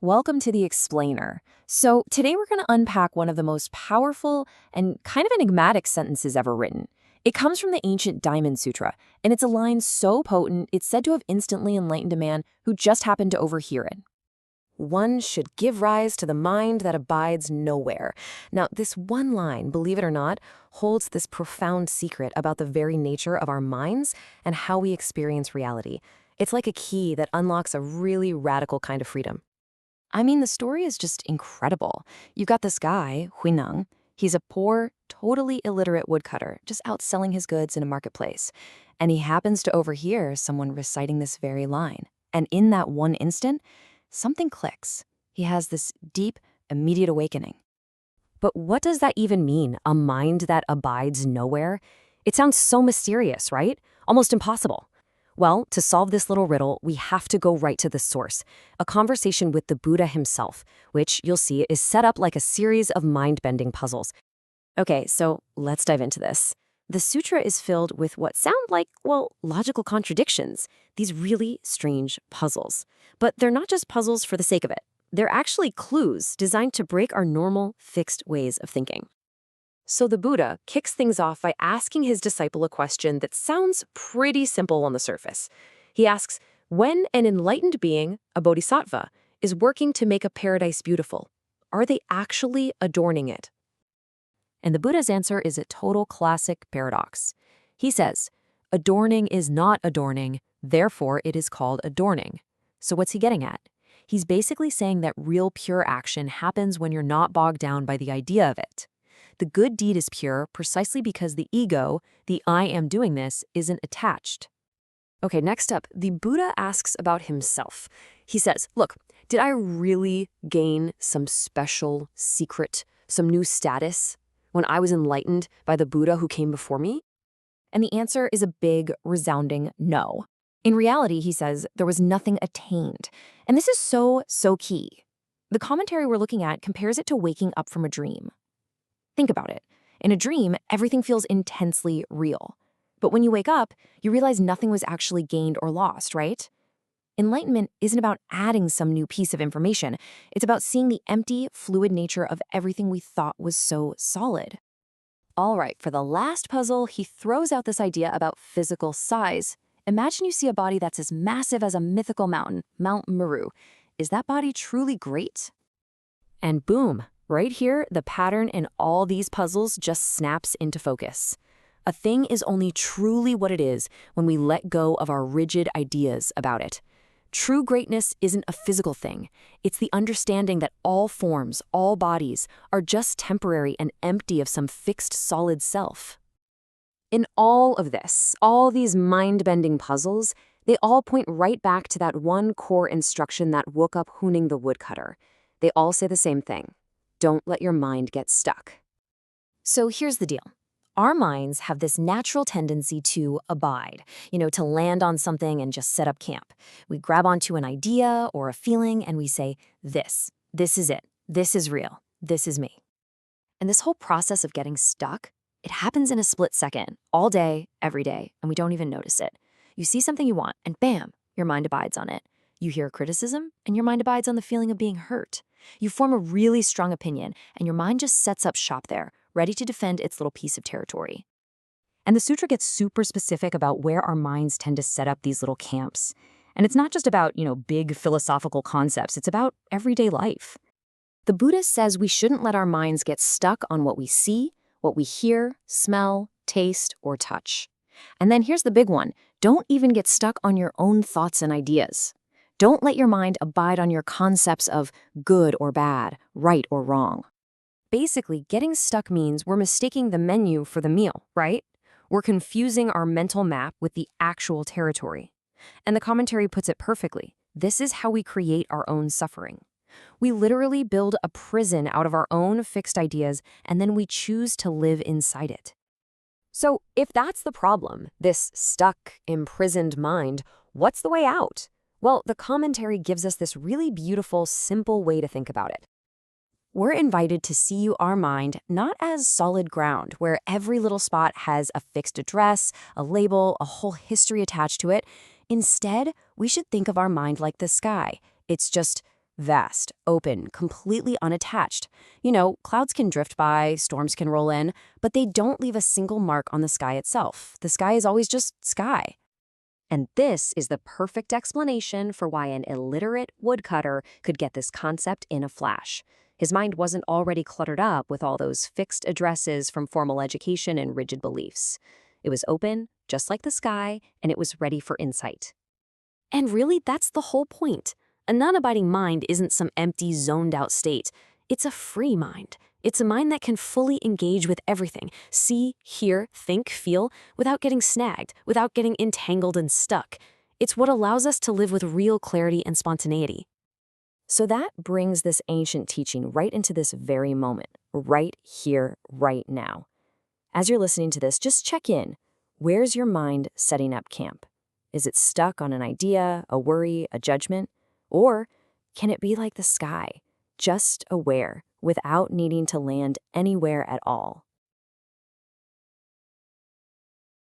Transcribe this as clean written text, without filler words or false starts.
Welcome to the Explainer. So, today we're going to unpack one of the most powerful and kind of enigmatic sentences ever written. It comes from the ancient Diamond Sutra, and it's a line so potent it's said to have instantly enlightened a man who just happened to overhear it. One should give rise to the mind that abides nowhere. Now, this one line, believe it or not, holds this profound secret about the very nature of our minds and how we experience reality. It's like a key that unlocks a really radical kind of freedom. I mean, the story is just incredible. You've got this guy, Huineng. He's a poor, totally illiterate woodcutter, just out selling his goods in a marketplace. And he happens to overhear someone reciting this very line. And in that one instant, something clicks. He has this deep, immediate awakening. But what does that even mean, a mind that abides nowhere? It sounds so mysterious, right? Almost impossible. Well, to solve this little riddle, we have to go right to the source, a conversation with the Buddha himself, which you'll see is set up like a series of mind-bending puzzles. Okay, so let's dive into this. The sutra is filled with what sound like, well, logical contradictions, these really strange puzzles. But they're not just puzzles for the sake of it. They're actually clues designed to break our normal, fixed ways of thinking. So the Buddha kicks things off by asking his disciple a question that sounds pretty simple on the surface. He asks, when an enlightened being, a bodhisattva, is working to make a paradise beautiful, are they actually adorning it? And the Buddha's answer is a total classic paradox. He says, adorning is not adorning, therefore it is called adorning. So what's he getting at? He's basically saying that real pure action happens when you're not bogged down by the idea of it. The good deed is pure precisely because the ego, the I am doing this, isn't attached. Okay, next up, the Buddha asks about himself. He says, look, did I really gain some special secret, some new status when I was enlightened by the Buddha who came before me? And the answer is a big, resounding no. In reality, he says, there was nothing attained. And this is so key. The commentary we're looking at compares it to waking up from a dream. Think about it. In a dream, everything feels intensely real. But when you wake up, you realize nothing was actually gained or lost, right? Enlightenment isn't about adding some new piece of information. It's about seeing the empty, fluid nature of everything we thought was so solid. All right, for the last puzzle, he throws out this idea about physical size. Imagine you see a body that's as massive as a mythical mountain, Mount Meru. Is that body truly great? And boom. Right here, the pattern in all these puzzles just snaps into focus. A thing is only truly what it is when we let go of our rigid ideas about it. True greatness isn't a physical thing. It's the understanding that all forms, all bodies, are just temporary and empty of some fixed solid self. In all of this, all these mind-bending puzzles, they all point right back to that one core instruction that woke up Huineng the woodcutter. They all say the same thing. Don't let your mind get stuck. So here's the deal. Our minds have this natural tendency to abide, to land on something and just set up camp. We grab onto an idea or a feeling and we say, this is it, this is real, this is me. And this whole process of getting stuck, it happens in a split second, all day, every day, and we don't even notice it. You see something you want and bam, your mind abides on it. You hear criticism and your mind abides on the feeling of being hurt. You form a really strong opinion, and your mind just sets up shop there, ready to defend its little piece of territory. And the sutra gets super specific about where our minds tend to set up these little camps. And it's not just about, big philosophical concepts. It's about everyday life. The Buddha says we shouldn't let our minds get stuck on what we see, what we hear, smell, taste, or touch. And then here's the big one. Don't even get stuck on your own thoughts and ideas. Don't let your mind abide on your concepts of good or bad, right or wrong. Basically, getting stuck means we're mistaking the menu for the meal, right? We're confusing our mental map with the actual territory. And the commentary puts it perfectly. This is how we create our own suffering. We literally build a prison out of our own fixed ideas, and then we choose to live inside it. So if that's the problem, this stuck, imprisoned mind, what's the way out? Well, the commentary gives us this really beautiful, simple way to think about it. We're invited to see our mind not as solid ground, where every little spot has a fixed address, a label, a whole history attached to it. Instead, we should think of our mind like the sky. It's just Vast, open, completely unattached. Clouds can drift by, storms can roll in, but they don't leave a single mark on the sky itself. The sky is always just sky. And this is the perfect explanation for why an illiterate woodcutter could get this concept in a flash. His mind wasn't already cluttered up with all those fixed addresses from formal education and rigid beliefs. It was open, just like the sky, and it was ready for insight. And really, that's the whole point. A non-abiding mind isn't some empty, zoned-out state. It's a free mind. It's a mind that can fully engage with everything, see, hear, think, feel, without getting snagged, without getting entangled and stuck. It's what allows us to live with real clarity and spontaneity. So that brings this ancient teaching right into this very moment, right here, right now. As you're listening to this, just check in. Where's your mind setting up camp? Is it stuck on an idea, a worry, a judgment? Or can it be like the sky, just aware, without needing to land anywhere at all?